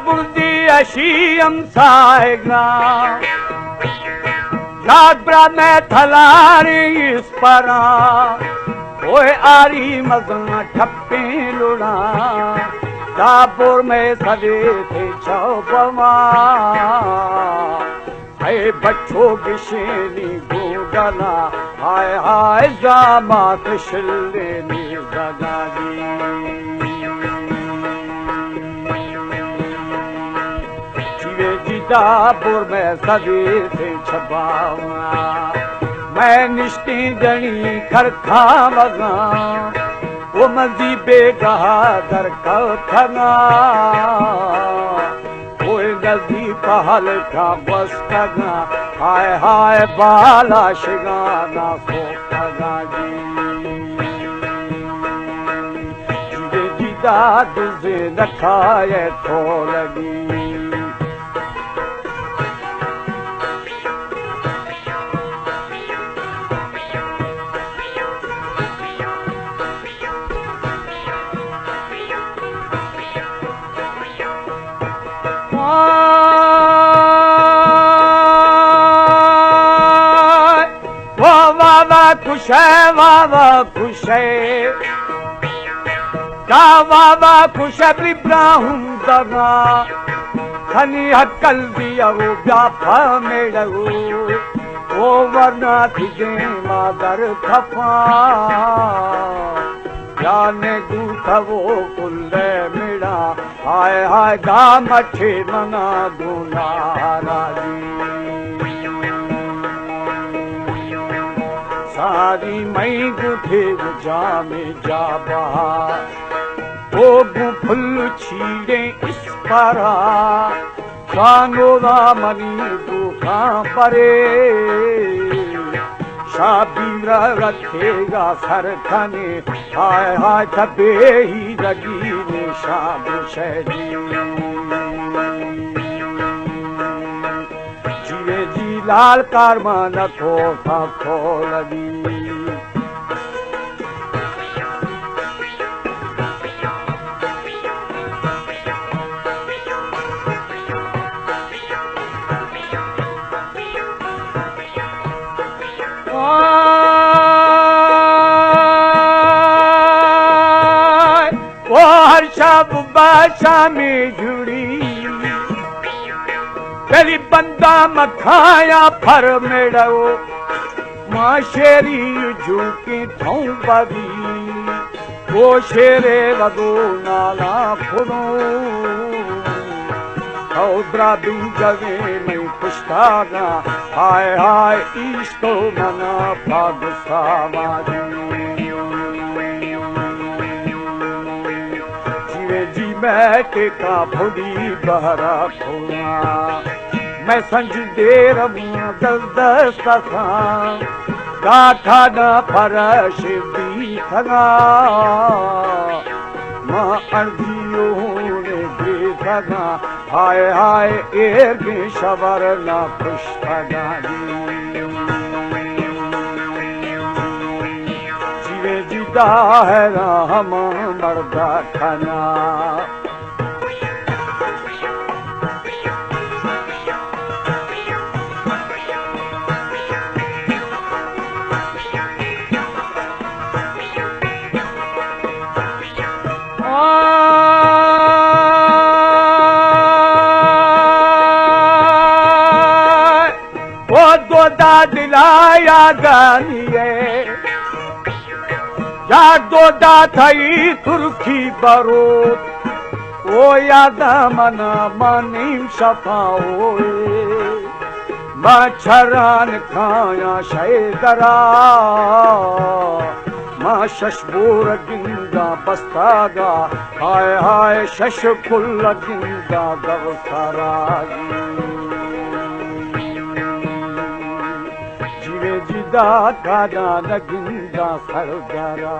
Burdi aşiyem saygna Yadbra me thalari ispara Oe ari mazna thappe luna Dabur me sade the chawpama Hai bachcho gisheni gudana Hai hai zamat shilleni zagadi Dabur में सदी से छबावा मैं निश्ती जनी खरखा मगा वो मजी बेगहादर का थना कोई नदी पहल का बस कगा हाय हाय बाला शिगाना सो कगा जी जिदा तुझे नखाए तो लगी वावा खुश है का वावा खुश इब्राहिम दगा खनी हकल दिया वो व्यापा मेड़ो वो वरना थिगे मादर खफा जाने दूठ वो कुल्ले मिड़ा हाय हाय गा मठे मना दूना राजी सारी मई गुठे जामे जाबा ओ फुल छीड़े इस परा कानोरा मनी दुखा परे शाबीरा रखेगा सर खने हाय हाय थबे ही लगी ने शाब शहरी जीवे जी लाल कारमा न खो लगी वो हर शब बादशाह में जुड़ी तेरी बंदा मखाया फर मेड़ो मां शेरी झूकी थों बदी वो शेरे वगो नाला फुनो औद्रा बिन जगे में पुष्टागा हाय हाय इश्को मना भाग सावादी जीवे जी बैठे का भुड़ी बहरा खोना मैं संज देर दस था गाठा न फरश भी थगा मां अर्धियों ने दे थगा हाय हाय एर के शबर न खुश थगा जीवे जिदा है राम मर्दा खाना दिलाया गानिए याद दोदा थई तुर्खी बरोत ओ याद मना मनीम सफाओए मच्छरान खाया शैदरा मां शशबूर गिंदा बस्तागा हाय हाय शशकुल गिंदा गवसरागी जिदा कादा नगिंदा सरदारा